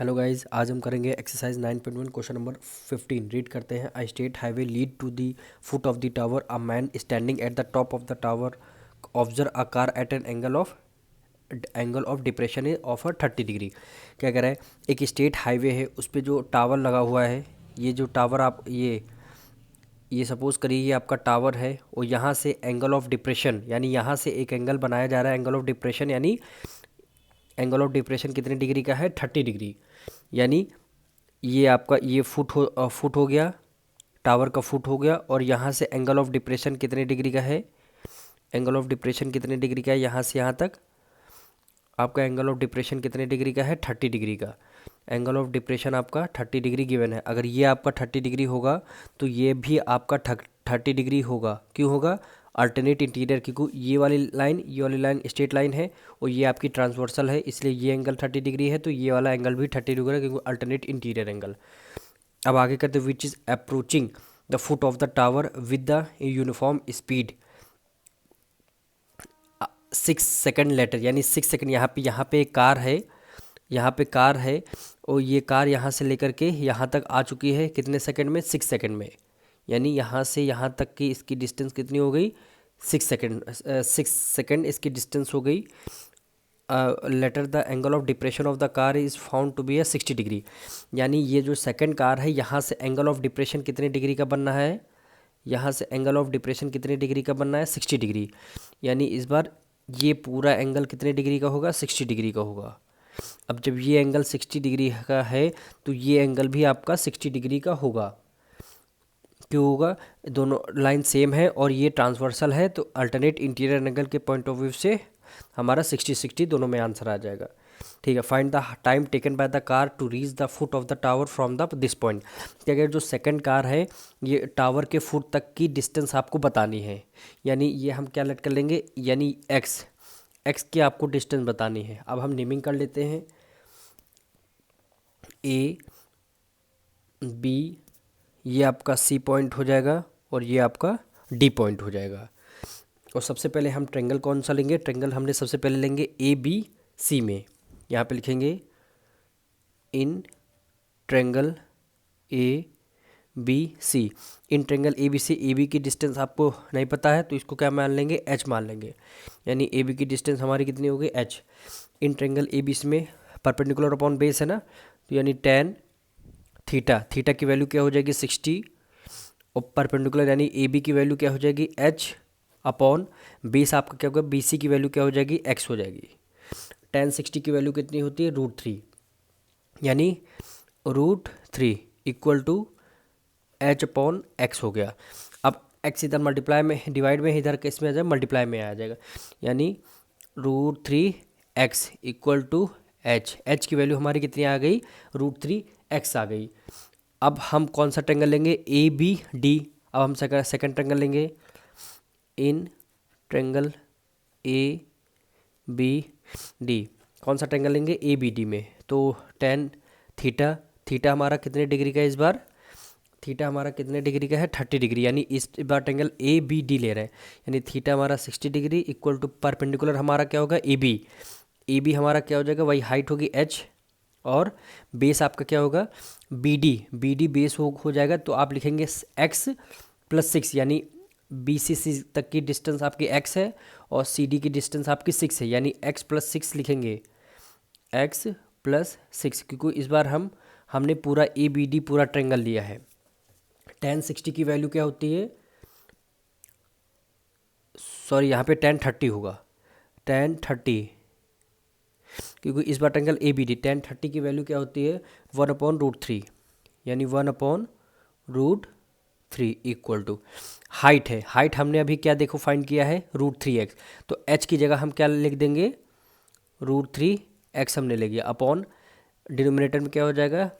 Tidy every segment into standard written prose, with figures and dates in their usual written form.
Hello guys, आज हम करेंगे एक्सरसाइज 9.1 क्वेश्चन नंबर 15। रीड करते हैं। I state highway lead to the foot of the tower. A man standing at the top of the tower observe a car at an angle of depression of 30 degree. क्या कह रहा है? एक state highway है, उस पर जो tower लगा हुआ है, ये जो टावर आप ये सपोज करिए ये आपका टावर है, और यहाँ से एंगल ऑफ डिप्रेशन यानी यहाँ से एक एंगल बनाया जा रहा है। एंगल ऑफ डिप्रेशन यानी एंगल ऑफ डिप्रेशन कितने डिग्री का है? 30 डिग्री। यानी ये आपका ये फुट हो गया, टावर का फुट हो गया, और यहाँ से एंगल ऑफ डिप्रेशन कितने डिग्री का है? एंगल ऑफ डिप्रेशन कितने डिग्री का है? यहाँ से यहाँ तक आपका एंगल ऑफ डिप्रेशन कितने डिग्री का है? 30 डिग्री का। एंगल ऑफ डिप्रेशन आपका 30 डिग्री गिवन है। अगर ये आपका 30 डिग्री होगा तो ये भी आपका 30 डिग्री होगा। क्यों होगा? अल्टरनेट इंटीरियर, क्योंकि ये वाली लाइन स्ट्रेट लाइन है और ये आपकी ट्रांसवर्सल है, इसलिए ये एंगल 30 डिग्री है, तो ये वाला एंगल भी 30 डिग्री है, क्योंकि अल्टरनेट इंटीरियर एंगल। अब आगे करते which is approaching the foot of the tower with the uniform speed 6 second later, यानी 6 सेकेंड। यहाँ पे एक कार है, यहाँ पे कार है, और ये कार यहाँ से लेकर के यहाँ तक आ चुकी है कितने सेकंड में? 6 सेकंड में। यानी यहाँ से यहाँ तक की इसकी डिस्टेंस कितनी हो गई? 6 सेकंड। 6 सेकंड इसकी डिस्टेंस हो गई। Later the angle of depression of the car is found to be 60 degree. यानी ये जो सेकंड कार है, यहाँ से एंगल ऑफ डिप्रेशन कितने डिग्री का बनना है? यहाँ से एंगल ऑफ डिप्रेशन कितने डिग्री का बनना है? 60 डिग्री। यानी इस बार ये पूरा एंगल कितने डिग्री का होगा? 60 डिग्री का होगा। अब जब ये एंगल 60 डिग्री का है तो ये एंगल भी आपका 60 डिग्री का होगा। क्यों होगा? दोनों लाइन सेम है और ये ट्रांसवर्सल है, तो अल्टरनेट इंटीरियर एंगल के पॉइंट ऑफ व्यू से हमारा 60-60 दोनों में आंसर आ जाएगा। ठीक है। Find the time taken by the car to reach the foot of the tower from the this point. क्या अगर जो सेकंड कार है, ये टावर के फुट तक की डिस्टेंस आपको बतानी है। यानी ये हम क्या लेट कर लेंगे? यानी एक्स की आपको डिस्टेंस बतानी है। अब हम नेमिंग कर लेते हैं। ए बी, ये आपका सी पॉइंट हो जाएगा और ये आपका डी पॉइंट हो जाएगा। और सबसे पहले हम ट्रेंगल कौन सा लेंगे? ट्रेंगल हमने सबसे पहले लेंगे ए बी सी में। यहाँ पे लिखेंगे in triangle A B C. In triangle A B C. A B की डिस्टेंस आपको नहीं पता है तो इसको क्या मान लेंगे? एच मान लेंगे। यानी ए बी की डिस्टेंस हमारी कितनी हो गई? H. In triangle A B C में परपेंडिकुलर अपॉन बेस है ना, तो यानी टेन थीटा। थीटा की वैल्यू क्या हो जाएगी? 60। और परपेंडिकुलर यानी ए बी की वैल्यू क्या हो जाएगी? एच अपॉन बेस आपका क्या होगा? बी सी की वैल्यू क्या हो जाएगी? एक्स हो जाएगी। टेन 60 की वैल्यू कितनी होती है? √3। यानी √3 equal to H upon X हो गया। अब एक्स इधर मल्टीप्लाई में डिवाइड में, इधर किस में आ जाए? मल्टीप्लाई में आ जाएगा। यानी √3x equal to H. H की वैल्यू हमारी कितनी आ गई? √3x आ गई। अब हम कौन सा ट्रेंगल लेंगे? A B D. अब हम सेकंड ट्रेंगल लेंगे। In triangle A B D. कौन सा ट्रेंगल लेंगे? ए बी डी में। तो टेन थीटा। थीटा हमारा कितने डिग्री का है इस बार? थीटा हमारा कितने डिग्री का है? 30 डिग्री। यानी इस बार ट्रेंगल ए बी डी ले रहे हैं। यानी थीटा हमारा 60 डिग्री इक्वल टू परपेंडिकुलर हमारा क्या होगा? A B. ए बी हमारा क्या हो जाएगा? वही हाइट होगी एच, और बेस आपका क्या होगा? B D. B D base हो जाएगा, तो आप लिखेंगे एक्स प्लस 6। यानी बी सी तक की डिस्टेंस आपकी एक्स है और सी डी की डिस्टेंस आपकी 6 है। यानी एक्स प्लस 6 लिखेंगे। एक्स प्लस 6, क्योंकि इस बार हमने पूरा ए बी डी पूरा ट्रेंगल लिया है। टेन 60 की वैल्यू क्या होती है? सॉरी, यहाँ पे 1030 होगा। 1030, क्योंकि इस बार ट्रेंगल ए बी डी। 1030 की वैल्यू क्या होती है? 1/√3। यानी 1/√3 इक्वल टू हाइट है। हाइट हमने अभी क्या देखो फाइंड किया है? √3x। तो h की जगह हम क्या लिख देंगे? √3x हमने ले लिया, अपॉन डिनोमिनेटर में क्या हो जाएगा?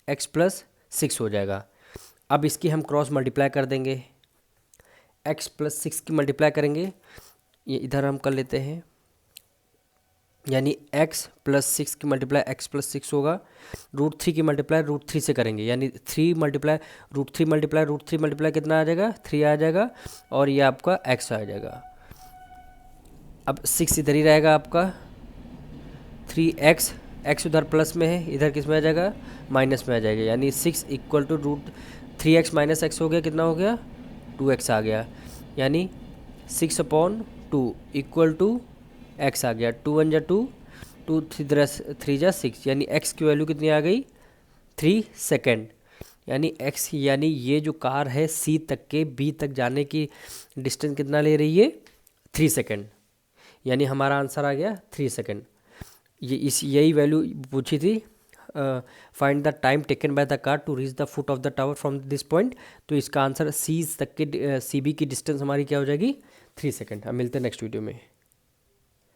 x प्लस 6 हो जाएगा। अब इसकी हम क्रॉस मल्टीप्लाई कर देंगे। x प्लस 6 की मल्टीप्लाई करेंगे, ये इधर हम कर लेते हैं। यानी x प्लस 6 की मल्टीप्लाई x प्लस 6 होगा। √3 की मल्टीप्लाई √3 से करेंगे, यानी 3 मल्टीप्लाई √3 मल्टीप्लाई कितना आ जाएगा? 3 आ जाएगा, और ये आपका x आ जाएगा। अब 6 इधर ही रहेगा आपका। 3x एक्स उधर प्लस में है, इधर किस में आ जाएगा, माइनस में आ जाएगा, यानी 6 equal to root 3x minus X हो गया, कितना हो गया, 2x आ गया, यानी 6/2 इक्वल टू एक्स आ गया, 2 1 जा 2, 2 3 जा 6, यानी x की वैल्यू कितनी आ गई, 3 सेकेंड। यानी x, यानी ये जो कार है C तक के B तक जाने की डिस्टेंस कितना ले रही है, 3 सेकेंड, यानी हमारा आंसर आ गया 3 सेकेंड। यही वैल्यू पूछी थी, find the time taken by the car to reach the foot of the tower from this point. तो इसका आंसर C तक के CB की डिस्टेंस हमारी क्या हो जाएगी, 3 सेकेंड। हम मिलते हैं नेक्स्ट वीडियो में।